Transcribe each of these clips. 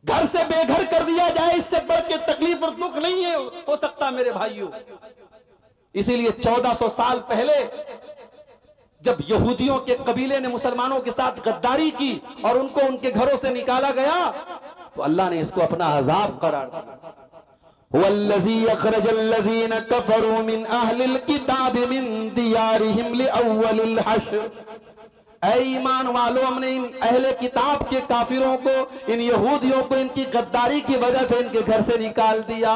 घर से बेघर कर दिया जाए, इससे बढ़ के तकलीफ और दुख नहीं है हो सकता मेरे भाइयों। इसीलिए 1400 साल पहले जब यहूदियों के कबीले ने मुसलमानों के साथ गद्दारी की और उनको उनके घरों से निकाला गया, तो अल्लाह ने इसको अपना अजाब करार दिया। वल्लज़ी अखरजल्लज़ीन कफरू मिन अहलिल किताब मिन दियारिहिम लिअव्वलिल हश्र। ऐ ईमान वालों, हमने इन अहले किताब के काफिरों को, इन यहूदियों को इनकी गद्दारी की वजह से इनके घर से निकाल दिया।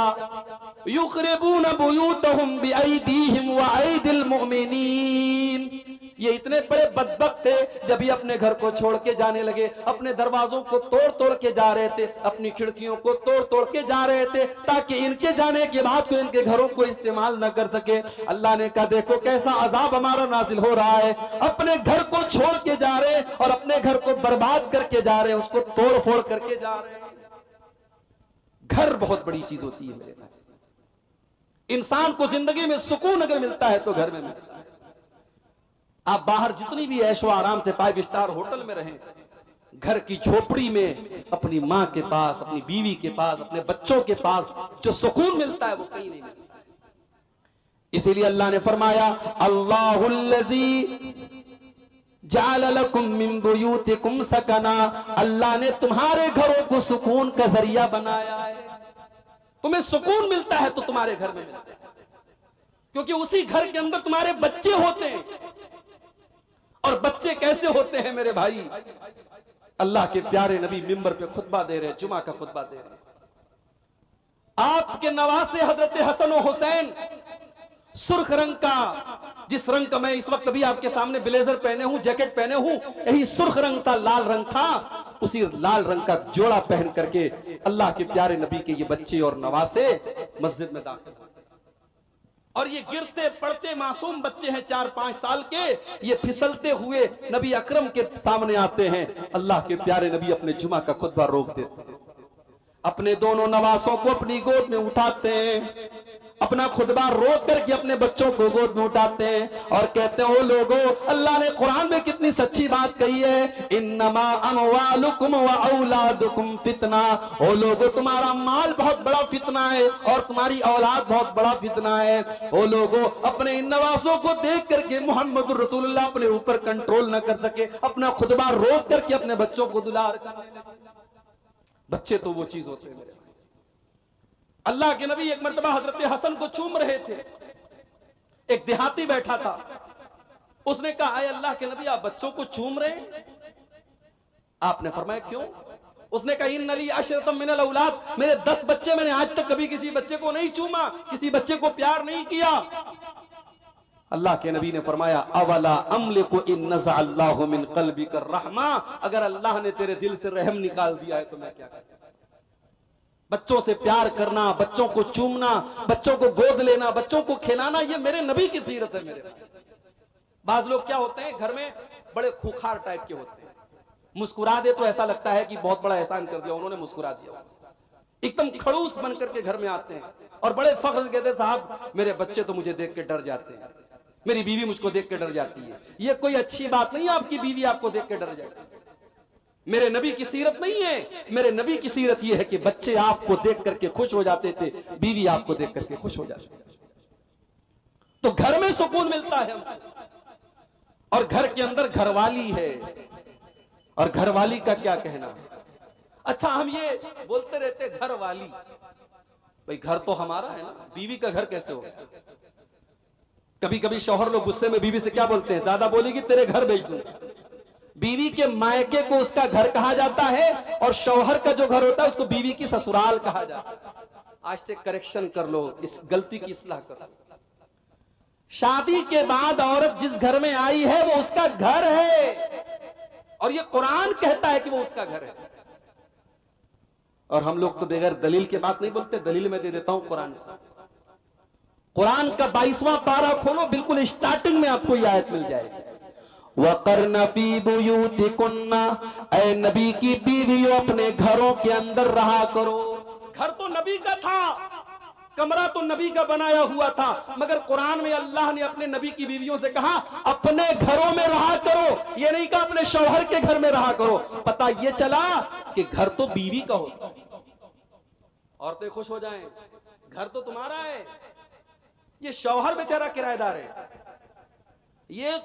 युखरिबून बुयूतहुम बिअयदीहिम व अयदिल मुमिनीन। ये इतने बड़े बदबख्त थे, जब ये अपने घर को छोड़ के जाने लगे, अपने दरवाजों को तोड़ तोड़ के जा रहे थे, अपनी खिड़कियों को तोड़ तोड़ के जा रहे थे, ताकि इनके जाने के बाद कोई इनके घरों को इस्तेमाल न कर सके। अल्लाह ने कहा देखो कैसा अजाब हमारा नाजिल हो रहा है। अपने घर को छोड़ के जा रहे हैं और अपने घर को बर्बाद करके जा रहे हैं, उसको तोड़ फोड़ करके जा रहे हैं। घर बहुत बड़ी चीज होती है मेरे भाई। इंसान को जिंदगी में सुकून अगर मिलता है तो घर में मिलता है। आप बाहर जितनी भी ऐशो आराम से 5 स्टार होटल में रहें, घर की झोपड़ी में अपनी मां के पास, अपनी बीवी के पास, अपने बच्चों के पास जो सुकून मिलता है वो कहीं नहीं मिलता। इसीलिए अल्लाह ने फरमाया अल्लाहुल्लज़ी जअल लकुम मिन बुयूतिकुम सकना। अल्लाह ने तुम्हारे घरों को सुकून का जरिया बनाया है। तुम्हें सुकून मिलता है तो तुम्हारे घर में मिलता है, क्योंकि उसी घर के अंदर तुम्हारे बच्चे होते हैं। और बच्चे कैसे होते हैं मेरे भाई? अल्लाह के प्यारे नबी मिंबर पे खुतबा दे रहे हैं, जुमा का खुतबा दे रहे हैं। आपके नवासे हजरत हसन और हुसैन सुर्ख रंग का, जिस रंग का मैं इस वक्त भी आपके सामने ब्लेजर पहने हूं, जैकेट पहने हूं, यही सुर्ख रंग था, लाल रंग था। उसी लाल रंग का जोड़ा पहन करके अल्लाह के प्यारे नबी के ये बच्चे और नवासे मस्जिद में दाखिल हुए। और ये गिरते पड़ते मासूम बच्चे हैं, 4-5 साल के, ये फिसलते हुए नबी अकरम के सामने आते हैं। अल्लाह के प्यारे नबी अपने जुमा का खुतबा रोक देते हैं, अपने दोनों नवासों को अपनी गोद में उठाते हैं, अपना खुतबा रोक करके अपने बच्चों को गोद में उठाते हैं और कहते हैं ओ लोगों, अल्लाह ने कुरान में कितनी सच्ची बात कही है, इन्नमा अमवालुकुम व औलादुकुम फितना। ओ लोगों, तुम्हारा माल बहुत बड़ा फितना है और तुम्हारी औलाद बहुत बड़ा फितना है। ओ लोगों, अपने इन नवासों को देख करके मोहम्मद रसूलुल्लाह अपने ऊपर कंट्रोल न कर सके, अपना खुतबा रोक करके अपने बच्चों को दुलार करने लगे। बच्चे तो वो चीज होते हैं मेरे। अल्लाह के नबी एक मर्तबा हजरत हसन को चूम रहे थे। एक देहाती बैठा था, उसने कहा आए अल्लाह के नबी आप बच्चों को चूम रहे हैं? आपने फरमाया क्यों? उसने कहा इन्नली अशरतम मिनल औलाद, मेरे 10 बच्चे, मैंने आज तक कभी किसी बच्चे को नहीं चूमा, किसी बच्चे को प्यार नहीं किया। अल्लाह के नबी ने फरमाया अवला अमलिकु इन नज़अल्लाहु मिन क़ल्बिका रहमा, अगर अल्लाह ने तेरे दिल से रहम निकाल दिया है तो मैं क्या करूं? बच्चों से प्यार करना, बच्चों को चूमना, बच्चों को गोद लेना, बच्चों को खिलाना, ये मेरे नबी की सीरत है मेरे। बाज लोग क्या होते हैं, घर में बड़े खूंखार टाइप के होते हैं, मुस्कुरा दे तो ऐसा लगता है कि बहुत बड़ा एहसान कर दिया उन्होंने, मुस्कुरा दिया। एकदम खड़ूस बन करके घर में आते हैं और बड़े फख्र से कहते हैं साहब मेरे बच्चे तो मुझे देख के डर जाते हैं, मेरी बीवी मुझको देख के डर जाती है। ये कोई अच्छी बात नहीं है, आपकी बीवी आपको देख के डर जाए। मेरे नबी की सीरत नहीं है। मेरे नबी की सीरत यह है कि बच्चे आपको देख करके खुश हो जाते थे, बीवी आपको देख करके खुश हो जाती। तो घर में सुकून मिलता है और घर के अंदर घरवाली है, और घरवाली का क्या कहना। अच्छा, हम ये बोलते रहते घरवाली, भाई घर तो हमारा है ना, बीवी का घर कैसे होगा? कभी कभी शौहर लोग गुस्से में बीवी से क्या बोलते हैं, ज्यादा बोलेगी तेरे घर भेज दूंगा। बीवी के मायके को उसका घर कहा जाता है और शौहर का जो घर होता है उसको बीवी की ससुराल कहा जाता है। आज से करेक्शन कर लो, इस गलती की इस्लाह कर लो। शादी के बाद औरत जिस घर में आई है वो उसका घर है और ये कुरान कहता है कि वो उसका घर है। और हम लोग तो बगैर दलील के बात नहीं बोलते। दलील मैं दे देता हूं कुरान से। कुरान का 22वां पारा खोलो, बिल्कुल स्टार्टिंग में आपको यह आयत मिल जाएगी, वक़र्न फी बुयूतिकुन्ना, ऐ नबी की बीवियों अपने घरों के अंदर रहा करो। घर तो नबी का था, कमरा तो नबी का बनाया हुआ था, मगर कुरान में अल्लाह ने अपने नबी की बीवियों से कहा अपने घरों में रहा करो, ये नहीं कहा अपने शौहर के घर में रहा करो। पता ये चला कि घर तो बीवी का होता। औरतें खुश हो जाएं, घर तो तुम्हारा है, ये शौहर बेचारा किराएदार है। ये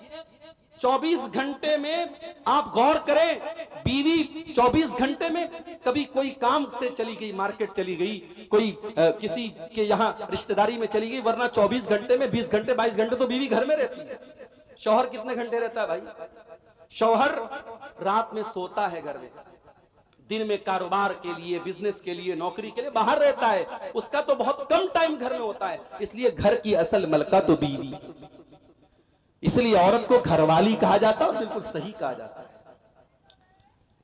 24 घंटे में आप गौर करें, बीवी 24 घंटे में कभी कोई काम से चली गई, मार्केट चली गई, कोई किसी के यहां रिश्तेदारी में चली गई, वरना 24 घंटे में 20 घंटे 22 घंटे तो बीवी घर में रहती है। शौहर कितने घंटे रहता है भाई? शौहर रात में सोता है घर में, दिन में कारोबार के लिए, बिजनेस के लिए, नौकरी के लिए बाहर रहता है, उसका तो बहुत कम टाइम घर में होता है। इसलिए घर की असल मलका तो बीवी, इसलिए औरत को घरवाली कहा जाता है और बिल्कुल सही कहा जाता है।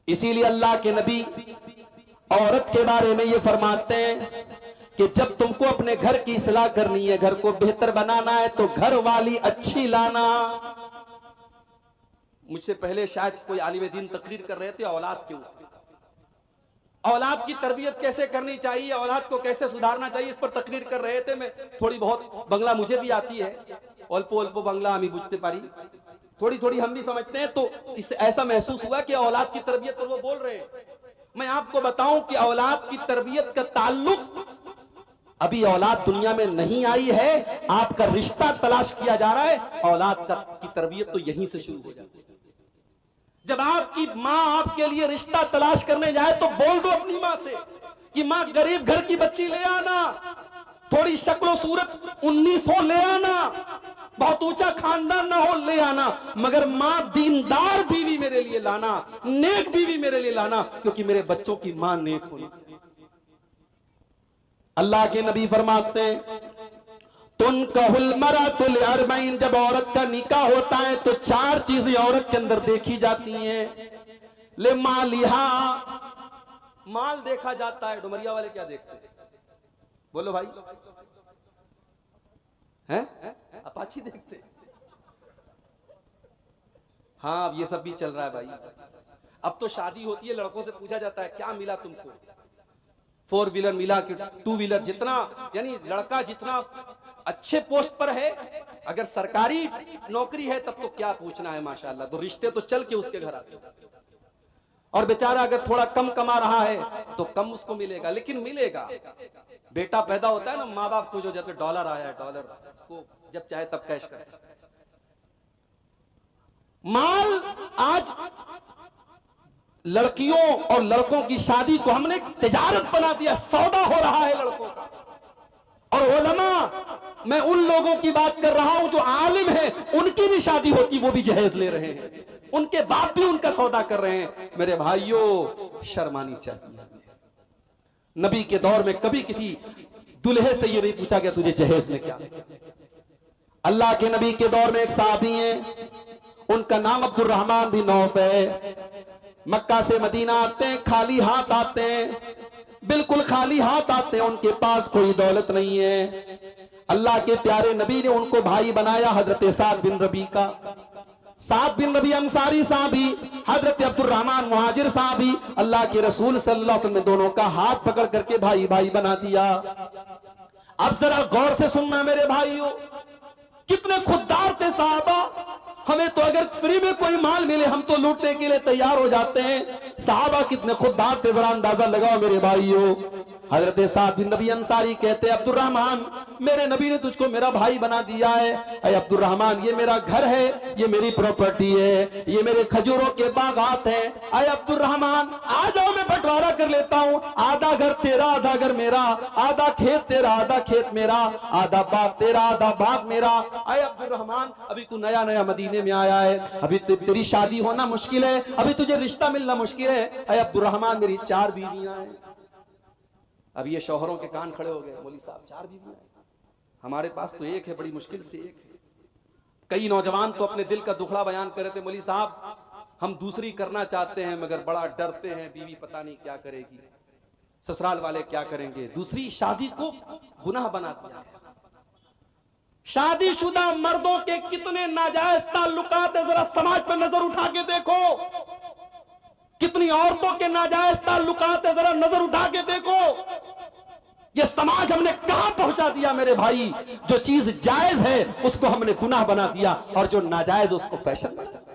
इसीलिए अल्लाह के नबी औरत के बारे में ये फरमाते हैं कि जब तुमको अपने घर की इस्लाह करनी है, घर को बेहतर बनाना है, तो घर वाली अच्छी लाना। मुझसे पहले शायद कोई आलिम दीन तकरीर कर रहे थे औलाद के ऊपर, औलाद की तरबियत कैसे करनी चाहिए, औलाद को कैसे सुधारना चाहिए, इस पर तकरीर कर रहे थे। मैं थोड़ी बहुत बंगला मुझे भी आती है, अल्पो अल्पो बंगला हम बुझते पारी, थोड़ी थोड़ी हम भी समझते हैं। तो इससे ऐसा महसूस हुआ कि औलाद की तरबियत पर वो बोल रहे हैं। मैं आपको बताऊं कि औलाद की तरबियत का ताल्लुक, अभी औलाद दुनिया में नहीं आई है, आपका रिश्ता तलाश किया जा रहा है, औलाद की तरबियत तो यहीं से शुरू हो जाती है। जब आपकी माँ आपके लिए रिश्ता तलाश करने जाए तो बोल दो अपनी माँ से कि माँ गरीब घर की बच्ची ले आना, थोड़ी शक्लो सूरत 19 हो ले आना, बहुत ऊंचा खानदान ना हो ले आना, मगर माँ दीनदार बीवी मेरे लिए लाना, नेक बीवी मेरे लिए लाना, क्योंकि मेरे बच्चों की माँ नेक होनी चाहिए। अल्लाह के नबी फरमाते हैं तुनकहुल मरातुल अरबईन, जब औरत का निकाह होता है तो 4 चीजें औरत के अंदर देखी जाती हैं। ले मालिहा, माल देखा जाता है। डुमरिया वाले क्या देखते हैं? बोलो भाई, हैं? अपाची देखते हैं? हाँ, अब ये सब भी चल रहा है भाई। अब तो शादी होती है, लड़कों से पूछा जाता है क्या मिला तुमको, 4 व्हीलर मिला कि 2 व्हीलर, जितना यानी लड़का जितना अच्छे पोस्ट पर है, अगर सरकारी नौकरी है तब तो क्या पूछना है, माशाल्लाह, तो रिश्ते तो चल के उसके घर आते हैं। और बेचारा अगर थोड़ा कम कमा रहा है तो कम उसको मिलेगा, लेकिन मिलेगा। बेटा पैदा होता है ना, माँ बाप खुश हो जाते, डॉलर आया है, डॉलर, उसको जब चाहे तब कैश कर। माल, आज लड़कियों और लड़कों की शादी को हमने तिजारत बना दिया, सौदा हो रहा है लड़कों का। और उलमा, मैं उन लोगों की बात कर रहा हूं जो आलिम है, उनकी भी शादी होती, वो भी जहेज ले रहे हैं, उनके बाप भी उनका सौदा कर रहे हैं। मेरे भाइयों, शर्मानी चाहिए। नबी के दौर में कभी किसी दुल्हे से ये नहीं पूछा गया तुझे जहेज में क्या। अल्लाह के नबी के दौर में एक साहबी हैं, उनका नाम अब्दुर्रहमान बिन औफ है। मक्का से मदीना आते हैं, खाली हाथ आते हैं, बिल्कुल खाली हाथ आते हैं, उनके पास कोई दौलत नहीं है। अल्लाह के प्यारे नबी ने उनको भाई बनाया, हजरत साद बिन रबी का। साद बिन रबी अंसारी साहबी, हजरत अब्दुर्रहमान मुहाजिर साहबी, अल्लाह के रसूल सल्लल्लाहु अलैहि वसल्लम ने दोनों का हाथ पकड़ करके भाई भाई बना दिया। अब जरा गौर से सुनना मेरे भाइयों, कितने खुददार थे साहबा। हमें तो अगर फ्री में कोई माल मिले हम तो लूटने के लिए तैयार हो जाते हैं। साहबा कितने खुददार थे, जरा अंदाजा लगाओ मेरे भाइयों। हजरत साद बिन नबी अंसारी कहते हैं अब्दुर्रहमान, मेरे नबी ने तुझको मेरा भाई बना दिया है। अरे अब्दुर्रहमान, ये मेरा घर है, ये मेरी प्रॉपर्टी है, ये मेरे खजूरों के बागात हैं। अरे अब्दुर्रहमान, आ जाओ, मैं बंटवारा कर लेता हूँ, आधा घर तेरा, आधा घर मेरा, आधा खेत तेरा, आधा खेत मेरा, आधा बाग तेरा, आधा बाग मेरा। अरे अब्दुर्रहमान, अभी तू नया नया मदीने में आया है, अभी तेरी शादी होना मुश्किल है, अभी तुझे रिश्ता मिलना मुश्किल है। अरे अब्दुर्रहमान, मेरी 4 बीवियां हैं। अब ये शौहरों के कान खड़े हो गए, मौली साहब 4 बीवियां हैं, हमारे पास तो एक है, बड़ी मुश्किल से एक है। कई नौजवान तो अपने दिल का दुखड़ा बयान कर रहे थे, मौली साहब हम दूसरी करना चाहते हैं मगर बड़ा डरते हैं, बीवी पता नहीं क्या करेगी, ससुराल वाले क्या करेंगे। दूसरी शादी को गुनाह बना दिया। शादीशुदा मर्दों के कितने नाजायज ताल्लुकात है, जरा समाज पर नजर उठा के देखो। कितनी औरतों के नाजायज ताल्लुकात है, जरा नजर उठा के देखो। ये समाज हमने कहां पहुंचा दिया मेरे भाई। जो चीज जायज है उसको हमने गुनाह बना दिया और जो नाजायज उसको फैशन बना दिया।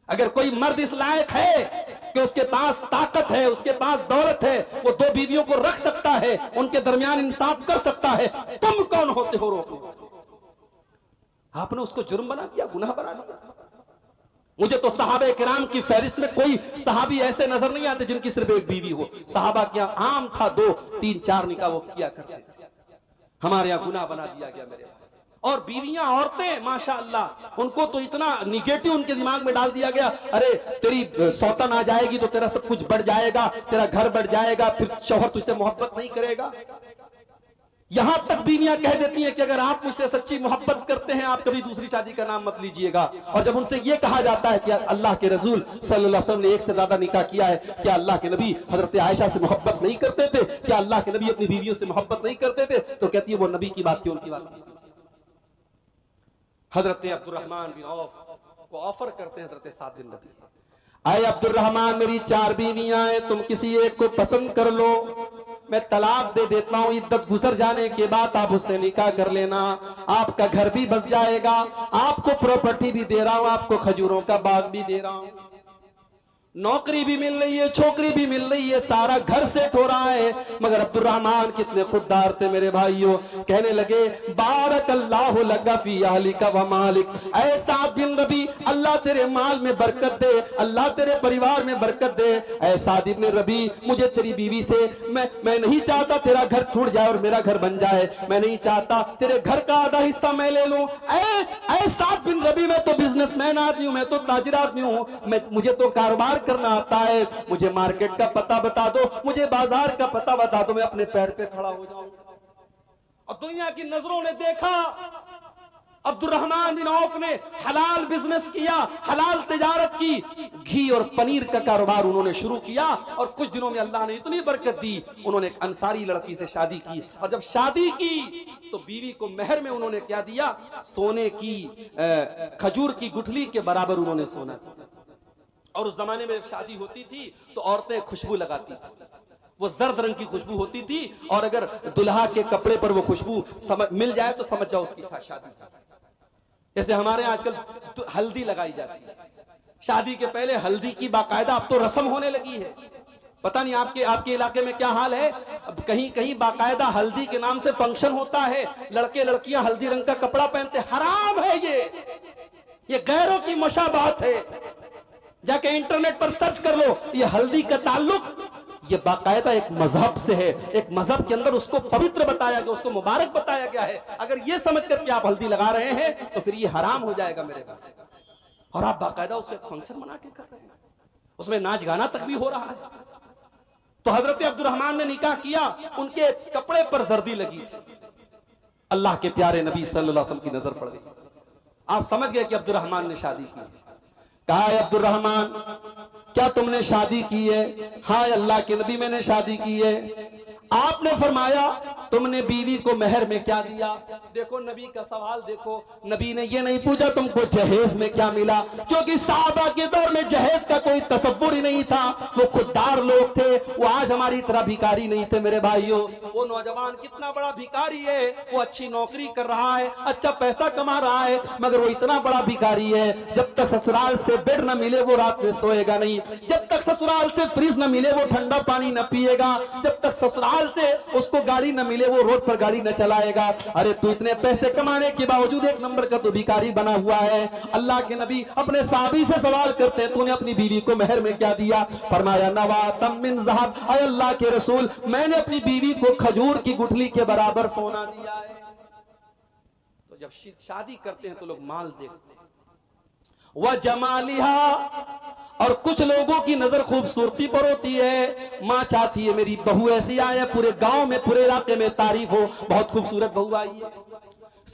अगर कोई मर्द इस लायक है कि उसके पास ताकत है, उसके पास दौलत है, वो दो बीवियों को रख सकता है, उनके दरमियान इंसाफ कर सकता है, तुम कौन होते हो रोकने? आपने उसको जुर्म बना दिया, गुनाह बना दिया। मुझे तो सहाबे किराम की फहरिस्त में कोई सहाबी ऐसे नजर नहीं आते जिनकी सिर्फ एक बीवी हो। सहाबा क्या आम था, 2, 3, 4 निकाह वो किया करते थे। हमारे यहां गुनाह बना दिया गया मेरे। और बीवियां, औरतें माशाअल्लाह, उनको तो इतना निगेटिव उनके दिमाग में डाल दिया गया, अरे तेरी सौतन आ जाएगी तो तेरा सब कुछ बढ़ जाएगा, तेरा घर बढ़ जाएगा, फिर शौहर तुझसे मोहब्बत नहीं करेगा। यहां तक बीवियां कह देती हैं कि अगर आप मुझसे सच्ची मोहब्बत करते हैं आप कभी दूसरी शादी का नाम मत लीजिएगा। और जब उनसे यह कहा जाता है कि अल्लाह के रसूल सल्लल्लाहु अलैहि वसल्लम ने 1 से ज्यादा निकाह किया है, क्या अल्लाह के नबी हजरत आयशा से मोहब्बत नहीं करते थे? क्या अल्लाह के नबी अपनी बीवियों से मोहब्बत नहीं करते थे? तो कहती है वो नबी की बात थी, उनकी बात थी। हजरत अब्दुर्रहमान बिन औफ को ऑफर करते हैं हजरत साद बिन रबी, आए अब्दुर्रहमान मेरी 4 बीवियां हैं, तुम किसी एक को पसंद कर लो, मैं तलाक दे देता हूं, इद्दत गुजर जाने के बाद आप उससे निकाह कर लेना, आपका घर भी बच जाएगा, आपको प्रॉपर्टी भी दे रहा हूं, आपको खजूरों का बाग भी दे रहा हूं, नौकरी भी मिल रही है, छोकरी भी मिल रही है, सारा घर सेट हो रहा है। मगर अब्दुर्रहमान कितने खुददार थे मेरे भाइयों, कहने लगे बारकल्लाहु लका फी अहलिका व मालिक, ऐ साद बिन रबी अल्लाह तेरे माल में बरकत दे, अल्लाह तेरे परिवार में बरकत दे। ऐ साद बिन रबी मुझे तेरी बीवी से मैं नहीं चाहता तेरा घर टूट जाए और मेरा घर बन जाए, मैं नहीं चाहता तेरे घर का आधा हिस्सा मैं ले लूं। ऐ साद बिन रबी मैं तो बिजनेसमैन आदमी हूं, मैं तो ताजिर आदमी हूं, मुझे तो कारोबार करना आता है, मुझे मार्केट का पता बता दो, मुझे बाजार का पता बता दो, मैं अपने पैर पे खड़ा हो जाऊं। और दुनिया की नजरों ने देखा अब्दुर्रहमान बिन औफ ने हलाल बिजनेस किया, हलाल तिजारत की, घी और पनीर का कारोबार उन्होंने शुरू किया और कुछ दिनों में अल्लाह ने इतनी बरकत दी, उन्होंने एक अंसारी लड़की से शादी की। और जब शादी की तो बीवी को मेहर में उन्होंने क्या दिया? सोने की खजूर की गुठली के बराबर उन्होंने सोना दिया। और उस जमाने में शादी होती थी तो औरतें खुशबू लगाती थी, वो जर्द रंग की खुशबू होती थी, और अगर दुल्हा के कपड़े पर वो खुशबू मिल जाए तो समझ जाओ उसकी शादी। जैसे हमारे यहाँ आजकल हल्दी लगाई जाती है, शादी के पहले हल्दी की बाकायदा अब तो रस्म होने लगी है। पता नहीं आपके इलाके में क्या हाल है, अब कहीं कहीं बाकायदा हल्दी के नाम से फंक्शन होता है, लड़के लड़कियां हल्दी रंग का कपड़ा पहनते, हराम है ये गैरों की मुशाबाहत है। जाके इंटरनेट पर सर्च कर लो, ये हल्दी का ताल्लुक ये बाकायदा एक मजहब से है, एक मजहब के अंदर उसको पवित्र बताया गया, उसको मुबारक बताया गया है। अगर ये समझ कर कि आप हल्दी लगा रहे हैं तो फिर ये हराम हो जाएगा मेरे भाई। और आप बाकायदा उससे फंक्शन बना के कर रहे हैं, उसमें नाच गाना तक भी हो रहा है। तो हजरत अब्दुर्रहमान ने निकाह किया, उनके कपड़े पर जर्दी लगी थी, अल्लाह के प्यारे नबी सल्लल्लाहु अलैहि वसल्लम की नजर पड़ गई। आप समझ गए कि अब्दुर्रहमान ने शादी की। कहा अब्दुर्रहमान क्या तुमने शादी की है? हाँ अल्लाह के नबी मैंने शादी की है। आपने फरमाया तुमने बीवी को मेहर में क्या दिया? देखो नबी का सवाल देखो, नबी ने ये नहीं पूछा तुमको जहेज में क्या मिला, क्योंकि साहबा के दौर में जहेज का कोई तसव्वुर ही नहीं था, वो खुददार लोग थे, वो आज हमारी तरह भिखारी नहीं थे मेरे भाइयों। वो नौजवान कितना बड़ा भिखारी है, वो अच्छी नौकरी कर रहा है, अच्छा पैसा कमा रहा है, मगर वो इतना बड़ा भिखारी है, जब तक ससुराल से बेड न मिले वो रात में सोएगा नहीं, जब तक ससुराल से फ्रिज न मिले वो ठंडा पानी न पिएगा, जब तक ससुराल से उसको गाड़ी न मिले वो रोड पर गाड़ी न चलाएगा। अरे तू इतने पैसे कमाने के बावजूद एक नंबर का तो भिखारी बना हुआ है। अल्लाह के नबी अपने साहबी से सवाल करते हैं तूने अपनी बीवी को मेहर में क्या दिया? फरमाया नवातम मिन ज़हब, ऐ अल्लाह के रसूल मैंने अपनी बीवी को खजूर की गुठली के बराबर सोना दिया है। तो जब शादी करते हैं तो लोग माल देखते हैं, वह जमालिहा, और कुछ लोगों की नजर खूबसूरती पर होती है। माँ चाहती है मेरी बहू ऐसी आए, पूरे गांव में पूरे इलाके में तारीफ हो, बहुत खूबसूरत बहू आई है।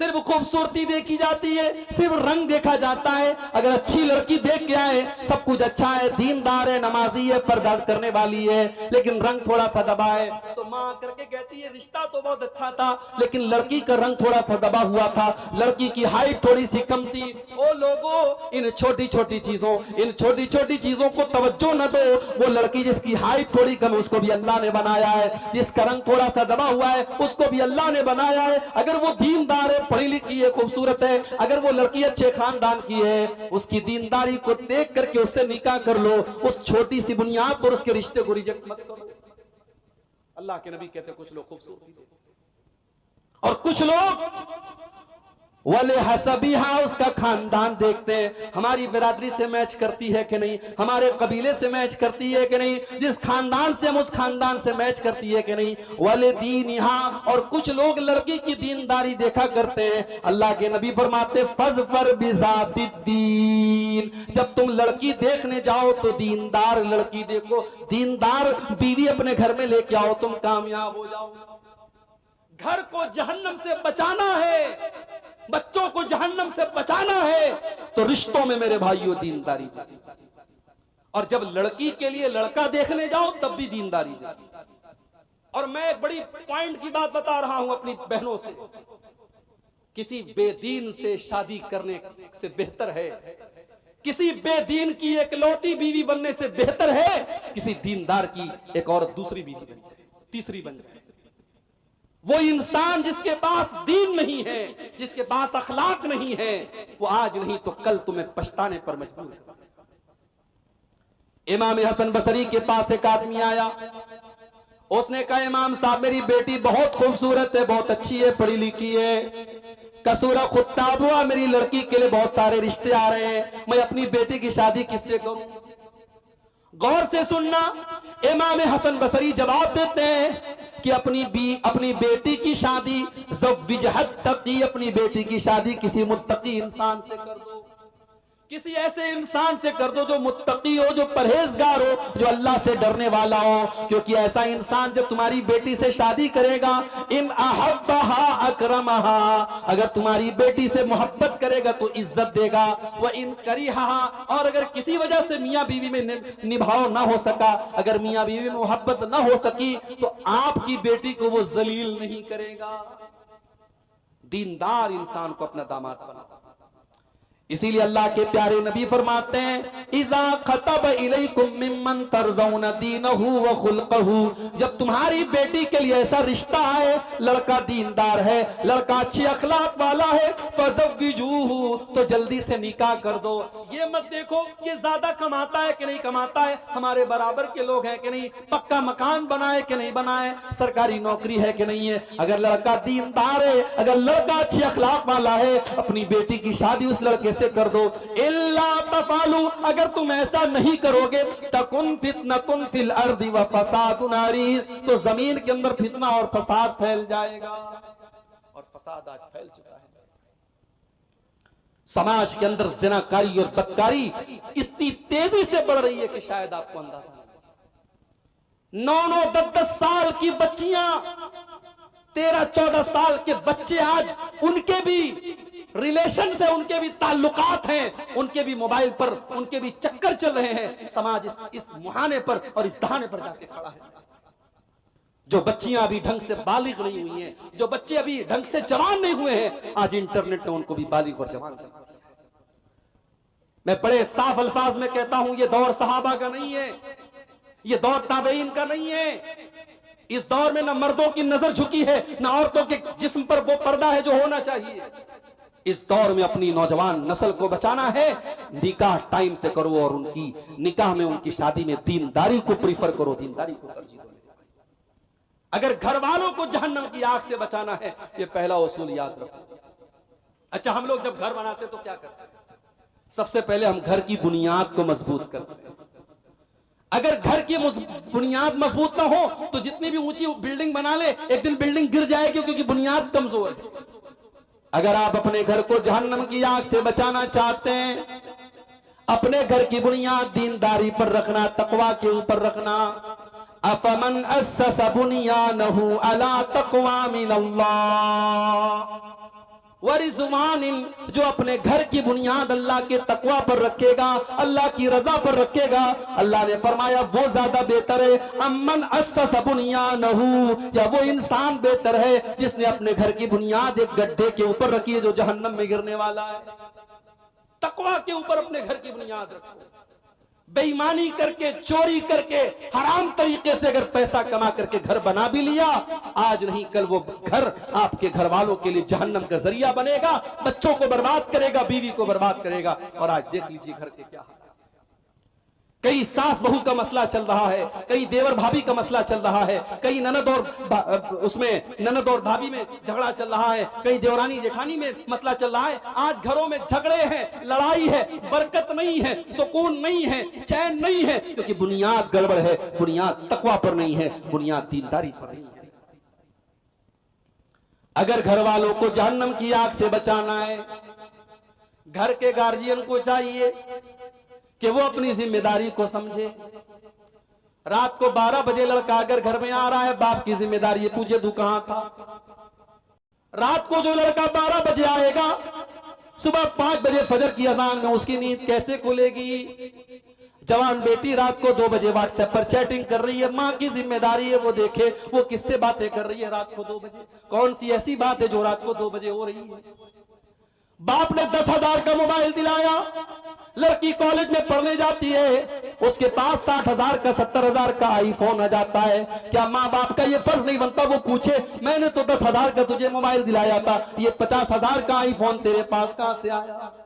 सिर्फ खूबसूरती देखी जाती है, सिर्फ रंग देखा जाता है। अगर अच्छी लड़की देख के आए, सब कुछ अच्छा है, दीनदार है, नमाजी है, पर्दा करने वाली है, लेकिन रंग थोड़ा सा दबा है, तो माँ करके कहती है रिश्ता तो बहुत अच्छा था, लेकिन लड़की का रंग थोड़ा सा दबा हुआ था, लड़की की हाइट थोड़ी सी कम थी। ओ लोगों, इन छोटी छोटी चीजों को तवज्जो न दो। वो लड़की जिसकी हाइट थोड़ी कम है, उसको भी अल्लाह ने बनाया है। जिसका रंग थोड़ा सा दबा हुआ है, उसको भी अल्लाह ने बनाया है। अगर वो दीनदार है, पढ़ी लिखी है, खूबसूरत है, अगर वो लड़की अच्छे खानदान की है, उसकी दीनदारी को देख करके उससे निकाह कर लो। उस छोटी सी बुनियाद पर उसके रिश्ते को रिजेक्ट मत करो। अल्लाह के नबी कहते कुछ लोग खूबसूरती देखते और कुछ लोग वाले हसबिहा, उसका खानदान देखते हैं, हमारी बिरादरी से मैच करती है कि नहीं, हमारे कबीले से मैच करती है कि नहीं, जिस खानदान से हम उस खानदान से मैच करती है कि नहीं। वाले दीनिहा, और कुछ लोग लड़की की दीनदारी देखा करते हैं। अल्लाह के नबी फरमाते फज़फर बिज़ातिद्दीन, जब तुम लड़की देखने जाओ तो दीनदार लड़की देखो, दीनदार बीवी अपने घर में लेके आओ, तुम कामयाब हो जाओ। घर को जहन्नम से बचाना है, बच्चों को जहन्नम से बचाना है, तो रिश्तों में मेरे भाइयों दीनदारी। और जब लड़की के लिए लड़का देखने जाओ तब भी दीनदारी। और मैं एक बड़ी पॉइंट की बात बता रहा हूं अपनी बहनों से, किसी बेदीन से शादी करने से बेहतर है, किसी बेदीन की एकलौती बीवी बनने से बेहतर है किसी दीनदार की एक और दूसरी बीवी बन जाए, तीसरी बन जाए। वो इंसान जिसके पास दीन नहीं है, जिसके पास अखलाक नहीं है, वो आज नहीं तो कल तुम्हें पछताने पर मजबूर है। इमाम हसन बसरी के पास एक आदमी आया, उसने कहा इमाम साहब मेरी बेटी बहुत खूबसूरत है, बहुत अच्छी है, पढ़ी लिखी है, कसूरा खुत्ताब हुआ, मेरी लड़की के लिए बहुत सारे रिश्ते आ रहे हैं, मैं अपनी बेटी की शादी किससे करूं? गौर से सुनना, इमाम हसन बसरी जवाब देते हैं कि अपनी बेटी की शादी ज़व्विजहत तक़ी, अपनी बेटी की शादी किसी मुत्तकी इंसान से कर दो, किसी ऐसे इंसान से कर दो जो मुत्तकी हो, जो परहेजगार हो, जो अल्लाह से डरने वाला हो। क्योंकि ऐसा इंसान जब तुम्हारी बेटी से शादी करेगा, इन अहब्बहा अकरमहा, अगर तुम्हारी बेटी से मोहब्बत करेगा तो इज्जत देगा, वह इन करिहा, और अगर किसी वजह से मियाँ बीवी में निभाव ना हो सका, अगर मियाँ बीवी में मोहब्बत ना हो सकी, तो आपकी बेटी को वो जलील नहीं करेगा। दीनदार इंसान को अपना दामाद बनाता। इसीलिए अल्लाह के प्यारे नबी फरमाते हैं इज़ा खतब इलैकुम मिम्मन तरज़ौन दीनहु व खुल्क़हु, जब तुम्हारी बेटी के लिए ऐसा रिश्ता आए, लड़का दीनदार है, लड़का अच्छी अखलाक वाला है, फज़व्विजूहु, तो जल्दी से निकाह कर दो। ये मत देखो कि ज्यादा कमाता है कि नहीं कमाता है, हमारे बराबर के लोग हैं कि नहीं, पक्का मकान बनाए कि नहीं बनाए, सरकारी नौकरी है कि नहीं है। अगर लड़का दीनदार है, अगर लड़का अच्छी अखलाक वाला है, अपनी बेटी की शादी उस लड़के से कर दो। इल्ला तफालू, अगर तुम ऐसा नहीं करोगे, तकुन फितनतुन फिल अर्दी व फसादुन अरीज़, तो जमीन के अंदर फितना और फसाद फैल जाएगा। और फसाद आज फैल चुका है। समाज के अंदर ज़िनाकारी और बदकारी इतनी तेजी से बढ़ रही है कि शायद आपको अंदाजा नहीं। 9-9, 10-10 साल की बच्चियां, 13-14 साल के बच्चे, आज उनके भी रिलेशन से, उनके भी ताल्लुकात हैं, उनके भी मोबाइल पर, उनके भी चक्कर चल रहे हैं। समाज इस मुहाने पर और इस दहाने पर जाके खड़ा है। जो बच्चियां अभी ढंग से बालिग नहीं हुई हैं, जो बच्चे अभी ढंग से जवान नहीं हुए हैं, आज इंटरनेट ने उनको भी बालिग और जवान कर। मैं बड़े साफ अल्फाज में कहता हूं, ये दौर सहाबा का नहीं है, ये दौर ताबईन का नहीं है। इस दौर में न मर्दों की नजर झुकी है, न औरतों के जिस्म पर वो पर्दा है जो होना चाहिए। इस दौर में अपनी नौजवान नस्ल को बचाना है, निकाह टाइम से करो और उनकी निकाह में, उनकी शादी में दीनदारी को प्रीफर करो, दीनदारी को तरजीह दो। अगर घर वालों को जहन्नम की आग से बचाना है, ये पहला उसूल याद रखो। अच्छा, हम लोग जब घर बनाते तो क्या करते हैं? सबसे पहले हम घर की बुनियाद को मजबूत करते हैं। अगर घर की बुनियाद मजबूत ना हो तो जितनी भी ऊंची बिल्डिंग बना ले, एक दिन बिल्डिंग गिर जाएगी, क्योंकि बुनियाद कमजोर है। अगर आप अपने घर को जहन्नम की आग से बचाना चाहते हैं, अपने घर की बुनियाद दीनदारी पर रखना, तकवा के ऊपर रखना। अफमन अस्सस बुनियानहु अला तक़वा मिनल्लाह, वरिज़वान, जो अपने घर की बुनियाद अल्लाह के तकवा पर रखेगा, अल्लाह की रजा पर रखेगा, अल्लाह ने फरमाया वो ज्यादा बेहतर है। अम्मन अस्सस बुनियानहू, या वो इंसान बेहतर है जिसने अपने घर की बुनियाद एक गड्ढे के ऊपर रखी है जो जहन्नम में गिरने वाला है। तकवा के ऊपर अपने घर की बुनियाद रखो। बेईमानी करके, चोरी करके, हराम तरीके से अगर पैसा कमा करके घर बना भी लिया, आज नहीं कल वो घर आपके घर वालों के लिए जहन्नम का जरिया बनेगा, बच्चों को बर्बाद करेगा, बीवी को बर्बाद करेगा। और आज देख लीजिए घर के क्या हाल। कई सास बहू का मसला चल रहा है, कई देवर भाभी का मसला चल रहा है, कई ननद और उसमें ननद और भाभी में झगड़ा चल रहा है, कई देवरानी जेठानी में मसला चल रहा है। आज घरों में झगड़े हैं, लड़ाई है, बरकत नहीं है, सुकून नहीं है, चैन नहीं है, क्योंकि बुनियाद गड़बड़ है, बुनियाद तकवा पर नहीं है, बुनियाद दीनदारी पर नहीं है। अगर घर वालों को जहन्नम की आग से बचाना है, घर के गार्जियन को चाहिए कि वो अपनी जिम्मेदारी को समझे। रात को 12 बजे लड़का अगर घर में आ रहा है, बाप की जिम्मेदारी है पूछे तू कहां था। रात को जो लड़का 12 बजे आएगा, सुबह 5 बजे फजर की अजान में उसकी नींद कैसे खुलेगी। जवान बेटी रात को 2 बजे व्हाट्सएप पर चैटिंग कर रही है, मां की जिम्मेदारी है वो देखे वो किससे बातें कर रही है रात को 2 बजे। कौन सी ऐसी बात है जो रात को 2 बजे हो रही है। बाप ने 10,000 का मोबाइल दिलाया, लड़की कॉलेज में पढ़ने जाती है, उसके पास 60,000 का 70,000 का आईफोन आ जाता है। क्या माँ बाप का ये फर्ज नहीं बनता वो पूछे मैंने तो 10,000 का तुझे मोबाइल दिलाया था, ये 50,000 का आईफोन तेरे पास कहां से आया।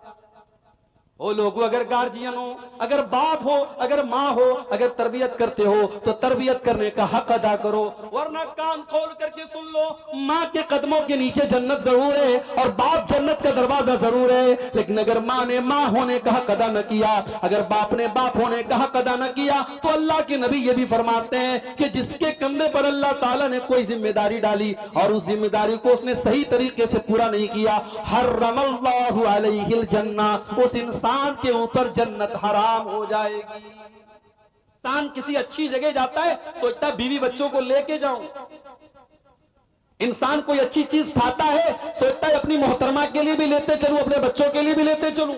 वो लोग अगर गार्जियन हो, अगर बाप हो, अगर माँ हो, अगर तरबियत करते हो तो तरबियत करने का हक अदा करो, वरना कान खोल करके सुन लो। माँ के कदमों के नीचे जन्नत जरूर है और बाप जन्नत का दरवाजा जरूर है, लेकिन अगर माँ ने माँ होने का हक अदा न किया, अगर बाप ने बाप होने का हक अदा न किया, तो अल्लाह के नबी ये भी फरमाते हैं कि जिसके कंधे पर अल्लाह ताला ने कोई जिम्मेदारी डाली और उस जिम्मेदारी को उसने सही तरीके से पूरा नहीं किया, हर्रमल्लाहु अलैहिल जन्ना, उस इंसान के ऊपर जन्नत हराम हो जाएगी। इंसान किसी अच्छी जगह जाता है, सोचता है बीवी बच्चों को लेके जाऊं। इंसान कोई अच्छी चीज खाता है, सोचता है अपनी मोहतरमा के लिए भी लेते चलूं, अपने बच्चों के लिए भी लेते चलूं।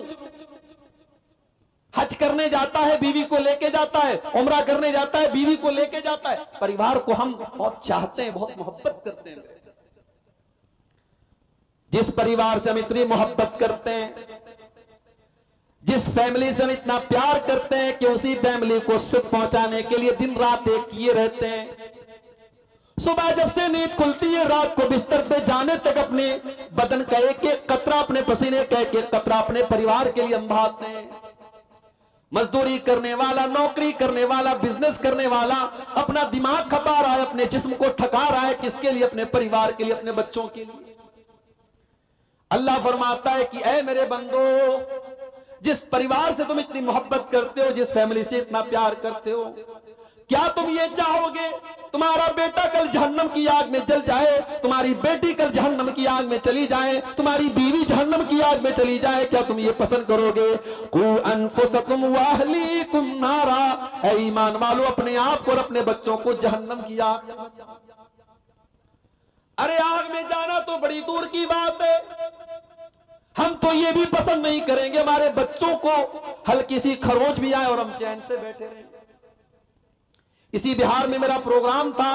हज करने जाता है, बीवी को लेके जाता है, उम्रा करने जाता है, बीवी को लेके जाता है। परिवार को हम बहुत चाहते हैं, बहुत मोहब्बत करते हैं। जिस परिवार से हम इतनी मोहब्बत करते हैं, जिस फैमिली से हम इतना प्यार करते हैं कि उसी फैमिली को सुख पहुंचाने के लिए दिन रात एक किए रहते हैं। सुबह जब से नींद खुलती है, रात को बिस्तर पे जाने तक अपने बदन का एक एक कतरा, अपने पसीने का एक एक कतरा अपने परिवार के लिए हम बहाते हैं। मजदूरी करने वाला, नौकरी करने वाला, बिजनेस करने वाला अपना दिमाग खपा रहा है, अपने जिस्म को थका रहा है, किसके लिए? अपने परिवार के लिए, अपने बच्चों के लिए। अल्लाह फरमाता है कि ऐ मेरे बंदो, जिस परिवार से तुम इतनी मोहब्बत करते हो, जिस फैमिली से इतना प्यार करते हो, क्या तुम ये चाहोगे तुम्हारा बेटा कल जहन्नम की आग में जल जाए, तुम्हारी बेटी कल जहन्नम की आग में चली जाए, तुम्हारी बीवी जहन्नम की आग में चली जाए? क्या तुम ये पसंद करोगे? कू अनफुसकुम व अहलीकुम नारा, ऐ ईमान वालों, अपने आप और अपने बच्चों को जहन्नम की आग से बचाओ। अरे आग में जाना तो बड़ी दूर की बात है, हम तो ये भी पसंद नहीं करेंगे हमारे बच्चों को हल्की सी खरोंच भी आए और हम चैन से बैठे रहें। इसी बिहार में मेरा प्रोग्राम था,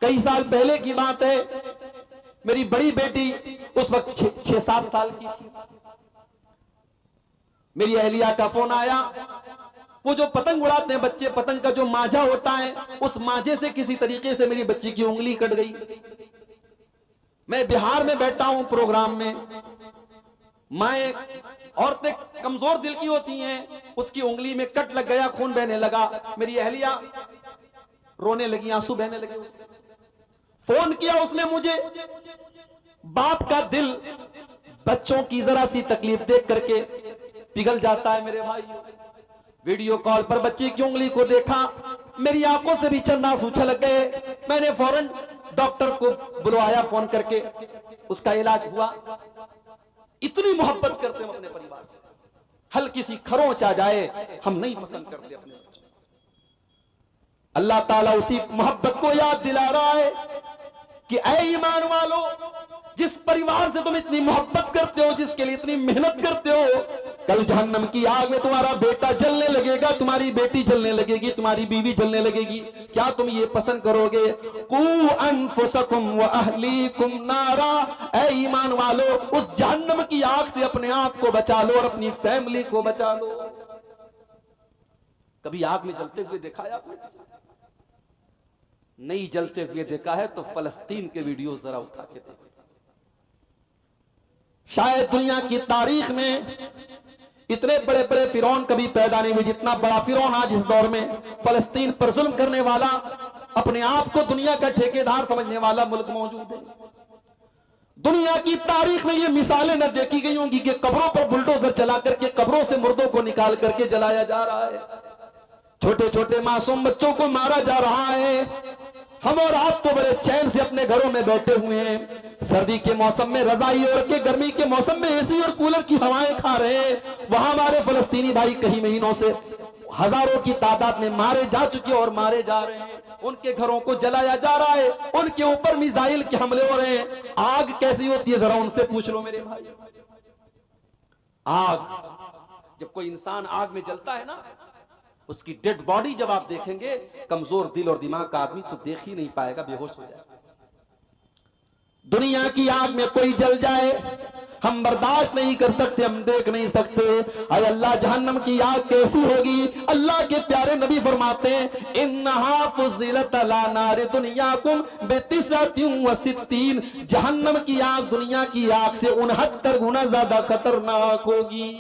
कई साल पहले की बात है। मेरी बड़ी बेटी उस वक्त 6-7 साल की थी। मेरी अहलिया का फोन आया। वो जो पतंग उड़ाते हैं बच्चे, पतंग का जो मांझा होता है, उस मांझे से किसी तरीके से मेरी बच्ची की उंगली कट गई। मैं बिहार में बैठा हूं प्रोग्राम में, माए औरतें कमजोर दिल की होती हैं, उसकी उंगली में कट लग गया, खून बहने लगा। मेरी अहलिया रोने लगी, आंसू बहने लगे। फोन किया उसने मुझे। बाप का दिल बच्चों की जरा सी तकलीफ देख करके पिघल जाता है मेरे भाई। वीडियो कॉल पर बच्ची की उंगली को देखा, मेरी आंखों से भी चंद आंसू छलक गए। मैंने फौरन डॉक्टर को बुलवाया फोन करके, उसका इलाज हुआ। इतनी मोहब्बत करते हैं अपने परिवार से, हल्की सी खरोंच आ जाए हम नहीं पसंद करते अपने बच्चों। अल्लाह ताला उसी मोहब्बत को याद दिला रहा है कि ऐ ईमान वालों, जिस परिवार से तुम इतनी मोहब्बत करते हो, जिसके लिए इतनी मेहनत करते हो, कल जहन्नम की आग में तुम्हारा बेटा जलने लगेगा, तुम्हारी बेटी जलने लगेगी, तुम्हारी बीवी जलने लगेगी। क्या तुम ये पसंद करोगे? कू अनफुसकुम व अहलीकुम नारा, ऐ ईमान वालो, उस जहन्नम की आग से अपने आप को बचा लो और अपनी फैमिली को बचा लो। कभी आग में जलते हुए देखा है आपने? नहीं जलते हुए देखा है तो फलस्तीन के वीडियो जरा उठा के देखो। शायद दुनिया की तारीख में इतने बड़े बड़े फिरौन कभी पैदा नहीं हुए जितना बड़ा फिरौन आज इस दौर में फलस्तीन पर जुल्म करने वाला, अपने आप को दुनिया का ठेकेदार समझने वाला मुल्क मौजूद है। दुनिया की तारीख में ये मिसालें न देखी गई होंगी कि कब्रों पर बुलडोजर चला करके कब्रों से मुर्दों को निकाल करके जलाया जा रहा है, छोटे छोटे मासूम बच्चों को मारा जा रहा है। हम और आप तो बड़े चैन से अपने घरों में बैठे हुए हैं, सर्दी के मौसम में रजाई ओढ़ के, गर्मी के मौसम में एसी और कूलर की हवाएं खा रहे हैं। वहां हमारे फलस्तीनी भाई कई महीनों से हजारों की तादाद में मारे जा चुके और मारे जा रहे हैं, उनके घरों को जलाया जा रहा है, उनके ऊपर मिसाइल के हमले हो रहे हैं। आग कैसी होती है जरा उनसे पूछ लो मेरे भाई। आग, जब कोई इंसान आग में जलता है ना, उसकी डेड बॉडी जब आप देखेंगे, कमजोर दिल और दिमाग का आदमी तो देख ही नहीं पाएगा, बेहोश हो जाएगा। दुनिया की आग में कोई जल जाए हम बर्दाश्त नहीं कर सकते, हम देख नहीं सकते। अरे अल्लाह, जहन्नम की आग कैसी होगी? अल्लाह के प्यारे नबी फरमाते हैं, इन्नहा फुज़िलत अला नारि दुनियाकुम बितिसअतिन व सित्तीन, जहन्नम की आग दुनिया की आग से 69 गुना ज्यादा खतरनाक होगी।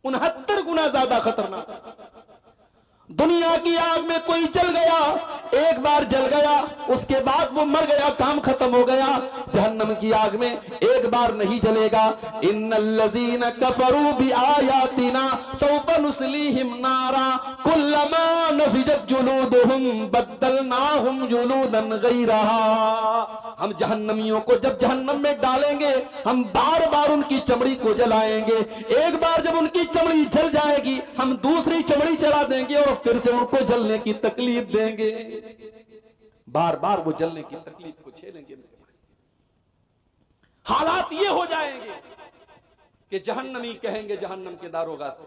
69 गुना ज्यादा खतरनाक। दुनिया की आग में कोई जल गया, एक बार जल गया, उसके बाद वो मर गया, काम खत्म हो गया। जहन्नम की आग में एक बार नहीं जलेगा। इन्नल्लज़ीना कफरू बिआयातिना सौफ़ नुस्लीहिम नारा कुल्लमा नफ़िजत जुलूदुहुम बद्दलनाहुम जुलूदन गैरहा। हम जहन्नमियों को जब जहन्नम में डालेंगे, हम बार बार उनकी चमड़ी को जलाएंगे। एक बार जब उनकी चमड़ी जल जाएगी, हम दूसरी चमड़ी चला देंगे और फिर से उनको जलने की तकलीफ देंगे। बार बार वो जलने की तकलीफ को झेलेंगे। हालात ये हो जाएंगे कि जहन्नमी कहेंगे जहन्नम के दारोगा से,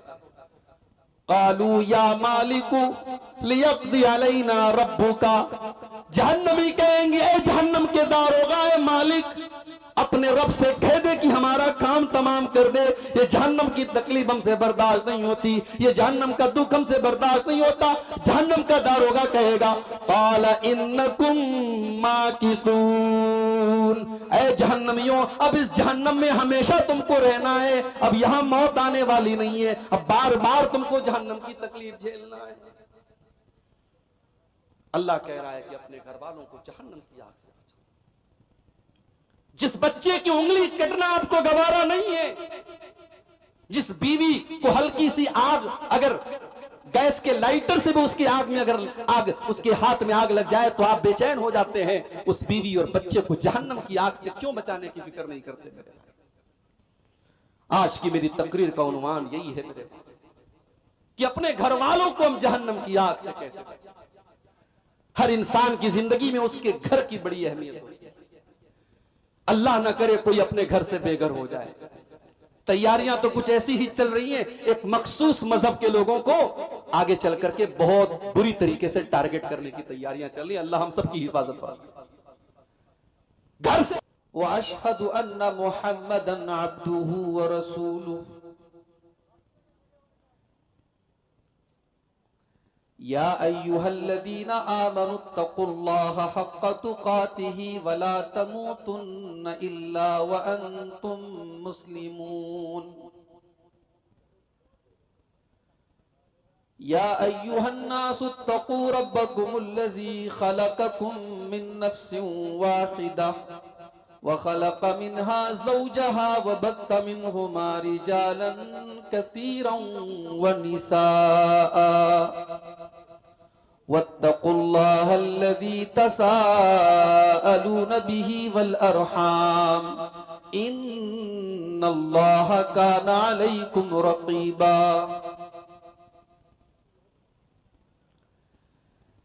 कालू या मालिकू लियक़्दी अलैना रब्बुका। जहन्नमी कहेंगे, ए जहन्नम के दारोगा, ए मालिक, अपने रब से कह दे कि हमारा काम तमाम कर दे। ये जहन्नम की तकलीफ हमसे बर्दाश्त नहीं होती, ये जहन्नम का दुख हमसे बर्दाश्त नहीं होता। जहन्नम का दारोगा कहेगा, क़ाल इन्नकुम माकिसून, ऐ जहन्नमियों, अब इस जहन्नम में हमेशा तुमको रहना है, अब यहां मौत आने वाली नहीं है, अब बार बार तुमको जहन्नम की तकलीफ झेलना है। अल्लाह कह रहा है कि अपने घर वालों को जहन्नम की आग से बचाओ। जिस बच्चे की उंगली कटना आपको गवारा नहीं है, जिस बीवी को हल्की सी आग, अगर गैस के लाइटर से भी उसकी आग में अगर आग, उसके हाथ में आग लग जाए तो आप बेचैन हो जाते हैं। उस बीवी और बच्चे को जहन्नम की आग से क्यों बचाने की फिक्र नहीं करते मेरे? आज की मेरी तकरीर का उन्वान यही है मेरे, कि अपने घर वालों को हम जहन्नम की आग से कैसे बचाएं। हर इंसान की जिंदगी में उसके घर की बड़ी अहमियत होती है। अल्लाह न करे कोई अपने घर से बेघर हो जाए। तैयारियां तो कुछ ऐसी ही चल रही हैं, एक मखसूस मजहब के लोगों को आगे चल करके बहुत बुरी तरीके से टारगेट करने की तैयारियां चल रही हैं। अल्लाह हम सब की हिफाजत फरमाए। घर से व अशहदु अन्ना मुहम्मदन अब्दुहु व रसूलुहु या अय्युहल्लज़ीना आमनुत्तक़ुल्लाह हक़्क़ तुक़ातिही वला तमूतुन्न इल्ला व अंतुम मुस्लिमून। या अय्युहन्नासुत्तक़ू रब्बकुमुल्लज़ी ख़लक़कुम मिन नफ़्सिन वाहिदह व ख़लक़ मिन्हा ज़ौजहा व बत्त मिन्हुमा रिजालन कसीरन व निसाअ वत्तक़ुल्लाहल्लज़ी तसाअलून बिही वल अरहाम इन्नल्लाह काना अलैकुम रक़ीबा।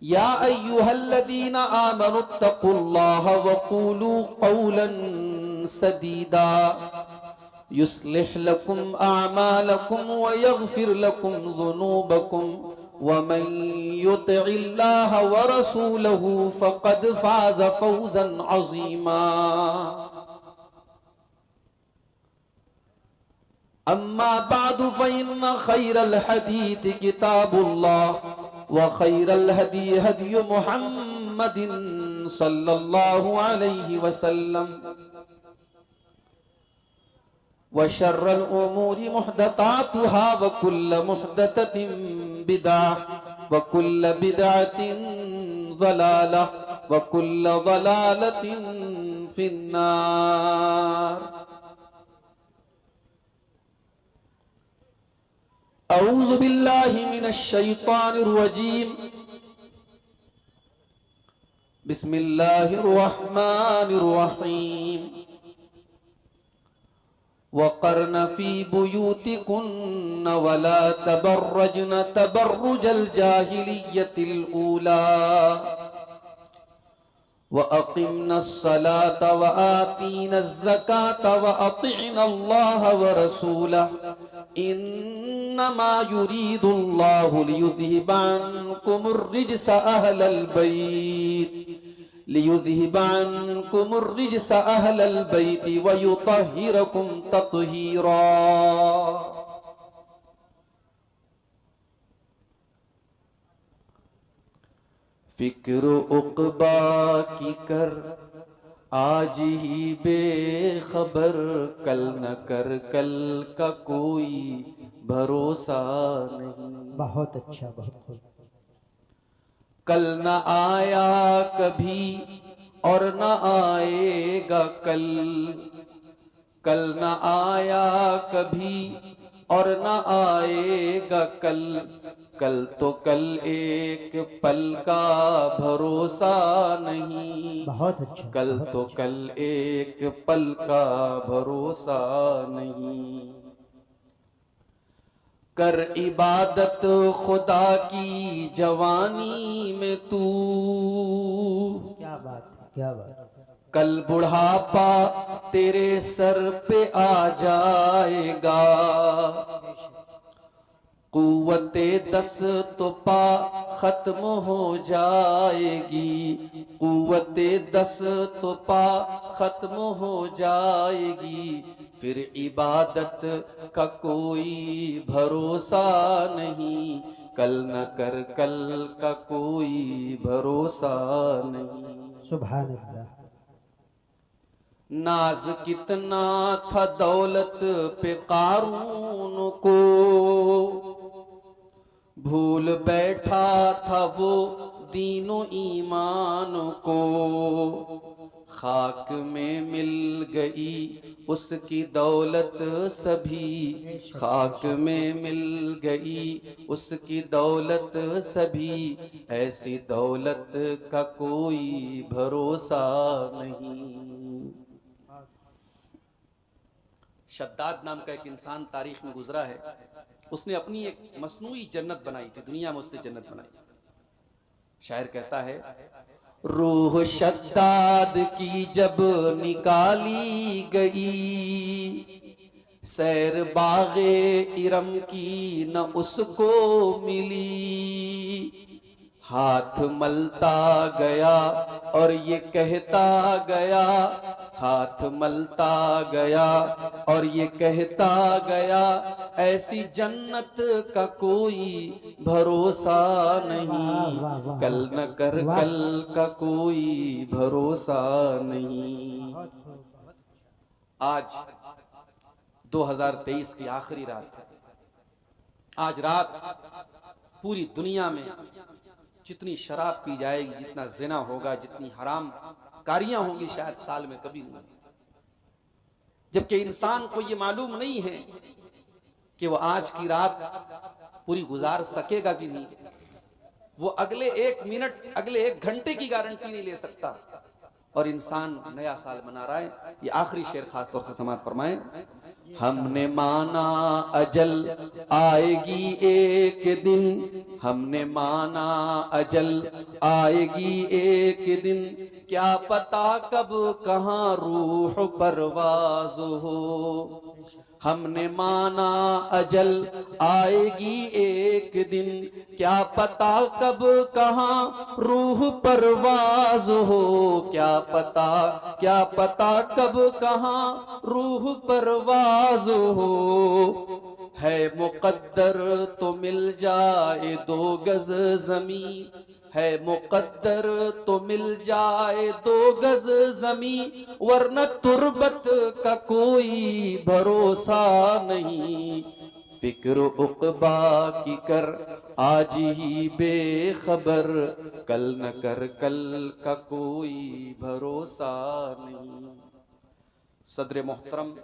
या अय्युहल्लदीना आमनुत्तकुल्लाह वक़ूलू क़ौलन सदीदा युस्लिह लकुम अअमालकुम व यग़फिर लकुम ज़ुनूबकुम व मन युतिइल्लाह व रसूलहू फ़क़द फ़ाज़ फ़ौज़न अज़ीमा। अम्मा बादु फ़इन्न खैरल हदीस किताबुल्लाह व खैरल हदी हदी मुहम्मदिन सल्लल्लाहु अलैहि वसल्लम व शर्रल उमूरि मुहदसातुहा व कुल्ल मुहदसतिन बिदअह व कुल्ल बिदअतिन ज़लालह व कुल्ल ज़लालतिन फिन्नार। अऊज़ु बिल्लाहि मिनश शैतानिर रजीम। बिस्मिल्लाहिर रहमानिर रहीम। वक़र्न फ़ी बुयूतिकुन्न वला तबर्रजन तबर्रुजल जाहिलिय्यतिल ऊला व अक़िम्नस्सलात व आतीनज़्ज़कात व अतिअनाल्लाह व रसूलह इन्नमा युरीदुल्लाहु लियुज़हिबा अन्कुमुर रिज्स अहलल बैत व युतहिरकुम तत्हीरा। फिक्र उक़बा की कर आज ही बेखबर, कल न कर कल का कोई भरोसा नहीं। बहुत अच्छा, बहुत खूब। कल न आया कभी और न आएगा कल, कल न आया कभी और न आएगा कल, कल तो कल एक पल का भरोसा नहीं। बहुत अच्छा, कल बहुत तो अच्छा। कल एक पल का भरोसा नहीं। कर इबादत खुदा की जवानी में तू, क्या बात है, क्या बात है। कल बुढ़ापा तेरे सर पे आ जाएगा। कुव्वते दस तो पा खत्म हो जाएगी, कुव्वते दस तो पा खत्म हो जाएगी, फिर इबादत का कोई भरोसा नहीं। कल न कर कल का कोई भरोसा नहीं। सुभान अल्लाह। नाज कितना था दौलत पे कारून को, भूल बैठा था वो दीनो ईमान को। खाक में मिल गई उसकी दौलत सभी, खाक में मिल गई उसकी दौलत सभी, ऐसी दौलत का कोई भरोसा नहीं। शद्दाद नाम का एक इंसान तारीख में गुजरा है, उसने अपनी एक मसनूई जन्नत बनाई थी, दुनिया में उसने जन्नत बनाई। शायर कहता है, रूह शद्दाद की जब निकाली गई, सैर बागे इरम की न उसको मिली। हाथ मलता गया और ये कहता गया, हाथ मलता गया और ये कहता गया, ऐसी जन्नत का कोई भरोसा नहीं। कल न कर कल का कोई भरोसा नहीं। आज 2023 की आखिरी रात है। आज रात पूरी दुनिया में जितनी शराब पी जाएगी, जितना जिना होगा, जितनी हराम कारियां होंगी, शायद साल में कभी नहीं। जबकि इंसान को ये मालूम नहीं है कि वो आज की रात पूरी गुजार सकेगा कि नहीं। वो अगले एक मिनट, अगले एक घंटे की गारंटी नहीं ले सकता। और इंसान नया साल मना रहा है। ये आखिरी शेर खास तौर से समाज फरमाए, हमने माना अजल आएगी एक दिन, हमने माना अजल आएगी एक दिन, क्या पता कब कहाँ रूह परवाज हो। हमने माना अजल आएगी एक दिन, क्या पता कब कहाँ रूह परवाज हो। क्या पता कब कहाँ रूह परवाज हो। है मुकद्दर तो मिल जाए 2 गज जमीन, है मुकद्दर तो मिल जाए 2 गज जमीन, वरना तुर्बत का कोई भरोसा नहीं। फिक्र उक़बा की कर आज ही बेखबर, कल न कर कल का कोई भरोसा नहीं। सदर मोहतरम,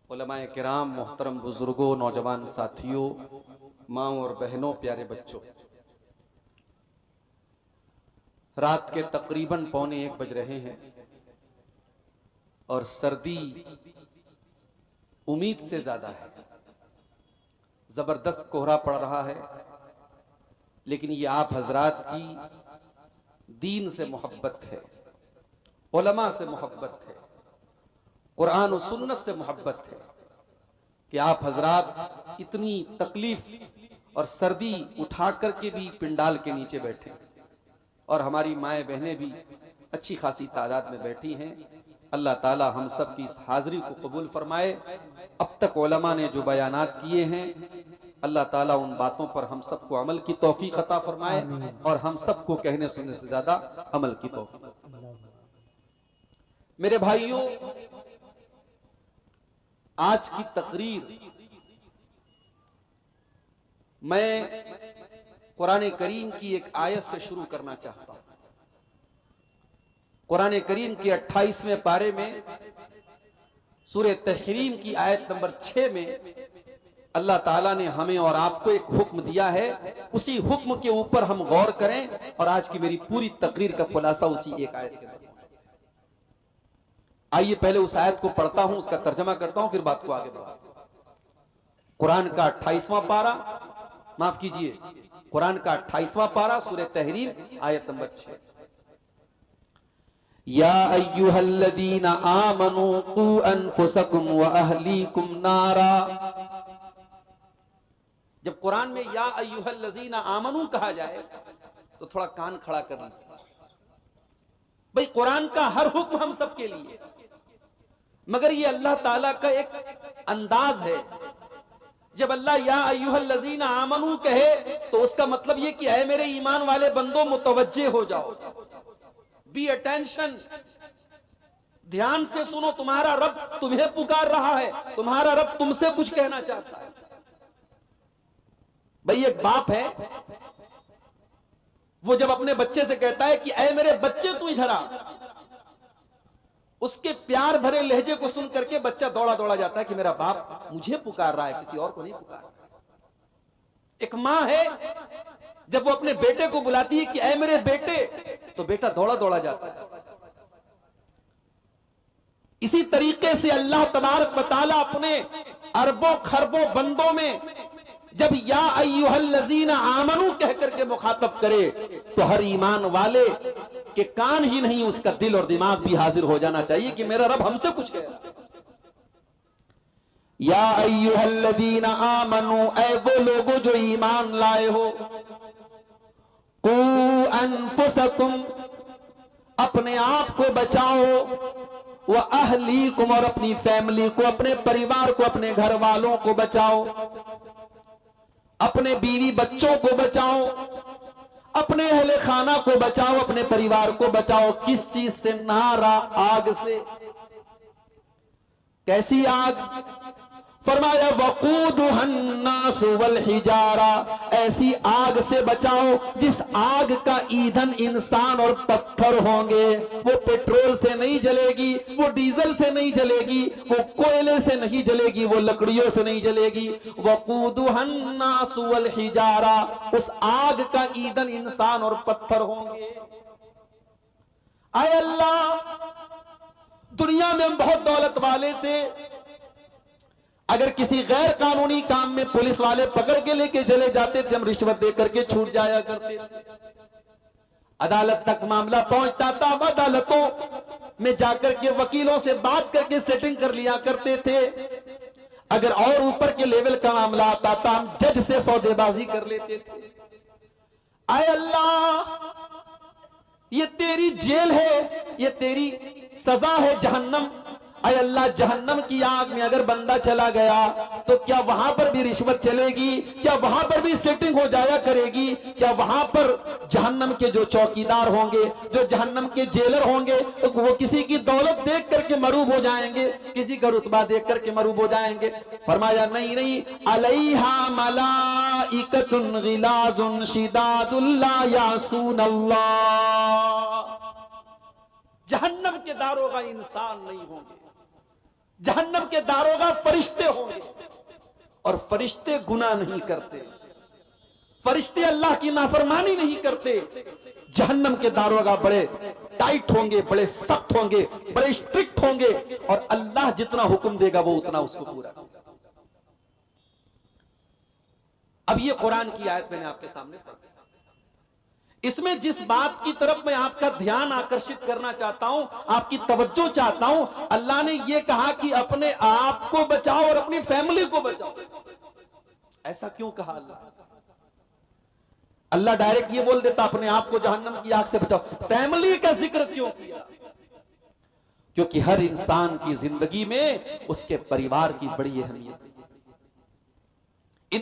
उलमाए किराम, मोहतरम बुजुर्गों, नौजवान साथियों, माँ और बहनों, प्यारे बच्चों, रात के तकरीबन 1:45 बज रहे हैं और सर्दी उम्मीद से ज्यादा है। जबरदस्त कोहरा पड़ रहा है, लेकिन ये आप हजरात की दीन से मोहब्बत है, उलमा से मोहब्बत है, कुरान और सुन्नत से मोहब्बत है कि आप हजरात इतनी तकलीफ और सर्दी उठा करके भी पिंडाल के नीचे बैठे, और हमारी माएँ बहनें भी अच्छी खासी तादाद में बैठी हैं। अल्लाह ताला हम सब की इस हाजिरी को कबूल फरमाए। अब तक उलमा ने जो बयानात किए हैं, अल्लाह ताला उन बातों पर हम सबको अमल की तौफीक अता फरमाए और हम सबको कहने सुनने से ज्यादा अमल की तौफीक। मेरे भाइयों, आज की तकरीर मैं कुरान करीम की एक आयत से शुरू करना चाहता हूं। कुरान करीम के 28वें पारे में सूरह तहरीम की आयत नंबर 6 में अल्लाह ताला ने हमें और आपको एक हुक्म दिया है। उसी हुक्म के ऊपर हम गौर करें और आज की मेरी पूरी तकरीर का खुलासा उसी एक आयत के बाद। आइए पहले उस आयत को पढ़ता हूं, उसका तर्जमा करता हूं, फिर बात को आगे बढ़ाता हूं। कुरान का 28वां पारा, माफ कीजिए, कुरान का 28वां पारा, सूरह तहरीम, आयत नंबर 6। या अय्युहल्लज़ीना आमनू कू अनफुसकुम व अहलीकुम नारा। जब कुरान में या अय्युहल्लज़ीना आमनू कहा जाए तो थोड़ा कान खड़ा करना चाहिए। भाई कुरान का हर हुक्म हम सब के लिए, मगर ये अल्लाह ताला का एक अंदाज है। जब अल्लाह या अय्युहल्लज़ीना आमनू कहे तो उसका मतलब ये कि ऐ मेरे ईमान वाले बंदो मुतवज्जे हो जाओ, बी अटेंशन, ध्यान से सुनो, तुम्हारा रब तुम्हें पुकार रहा है, तुम्हारा रब तुमसे कुछ कहना चाहता है। भाई एक बाप है, वो जब अपने बच्चे से कहता है कि ऐ मेरे बच्चे तू इधर आ, उसके प्यार भरे लहजे को सुन करके बच्चा दौड़ा दौड़ा जाता है कि मेरा बाप मुझे पुकार रहा है, किसी और को नहीं पुकार रहा। एक मां है, जब वो अपने बेटे को बुलाती है कि ऐ मेरे बेटे, तो बेटा दौड़ा दौड़ा जाता है। इसी तरीके से अल्लाह तबारक व तआला अपने अरबों खरबों बंदों में जब या अय्युहल्लज़ीना आमनू कह करके मुखातब करे तो हर ईमान वाले के कान ही नहीं, उसका दिल और दिमाग भी हाजिर हो जाना चाहिए कि मेरा रब हमसे कुछ कह रहा है। या अय्युहल्लज़ीना आमनू, ऐ वो लोगों जो ईमान लाए हो, कू अनफुसकुम, अपने आप को बचाओ, व अहलीकुम, और अपनी फैमिली को, अपने परिवार को, अपने घर वालों को बचाओ, अपने बीवी बच्चों को बचाओ, अपने अहले खाना को बचाओ, अपने परिवार को बचाओ। किस चीज से? नारा, आग से। कैसी आग? फरमाया वक़ूदुहन्नास वल हिजारा, ऐसी आग से बचाओ जिस आग का ईंधन इंसान और पत्थर होंगे। वो पेट्रोल से नहीं जलेगी, वो डीजल से नहीं जलेगी, वो कोयले से नहीं जलेगी, वो लकड़ियों से नहीं जलेगी। वक़ूदुहन्नास वल हिजारा, उस आग का ईंधन इंसान और पत्थर होंगे। आए अल्लाह, दुनिया में हम बहुत दौलत वाले थे, अगर किसी गैर कानूनी काम में पुलिस वाले पकड़ के लेके चले जाते थे, हम रिश्वत दे करके छूट जाया करते थे। अदालत तक मामला पहुंचता था, हम अदालतों में जाकर के वकीलों से बात करके सेटिंग कर लिया करते थे। अगर और ऊपर के लेवल का मामला आता था, हम जज से सौदेबाजी कर लेते थे। आए अल्लाह, ये तेरी जेल है, ये तेरी सजा है जहन्नम। आए अल्लाह, जहन्नम की आग में अगर बंदा चला गया तो क्या वहां पर भी रिश्वत चलेगी? क्या वहां पर भी सेटिंग हो जाया करेगी? क्या वहां पर जहन्नम के जो चौकीदार होंगे, जो जहन्नम के जेलर होंगे, तो वो किसी की दौलत देख करके मरूब हो जाएंगे, किसी का रुतबा देख करके मरूब हो जाएंगे? फरमाया नहीं नहीं, अलैहा मलाइकतुन गिलाजुन शिदादुन ला यासून अल्लाह। जहन्नम के दारोगा इंसान नहीं होंगे, जहन्नम के दारोगा फरिश्ते होंगे, और फरिश्ते गुनाह नहीं करते, फरिश्ते अल्लाह की नाफरमानी नहीं करते। जहन्नम के दारोगा बड़े टाइट होंगे, बड़े सख्त होंगे, बड़े स्ट्रिक्ट होंगे, और अल्लाह जितना हुक्म देगा वो उतना उसको पूरा करेगा। अब ये कुरान की आयत मैंने आपके सामने पढ़ी, इसमें जिस बात की तरफ मैं आपका ध्यान आकर्षित करना चाहता हूं, आपकी तवज्जो चाहता हूं, अल्लाह ने यह कहा कि अपने आप को बचाओ और अपनी फैमिली को बचाओ। ऐसा क्यों कहा अल्लाह? अल्लाह डायरेक्ट ये बोल देता अपने आप को जहन्नम की आग से बचाओ, फैमिली का जिक्र क्यों किया? क्योंकि हर इंसान की जिंदगी में उसके परिवार की बड़ी अहमियत है।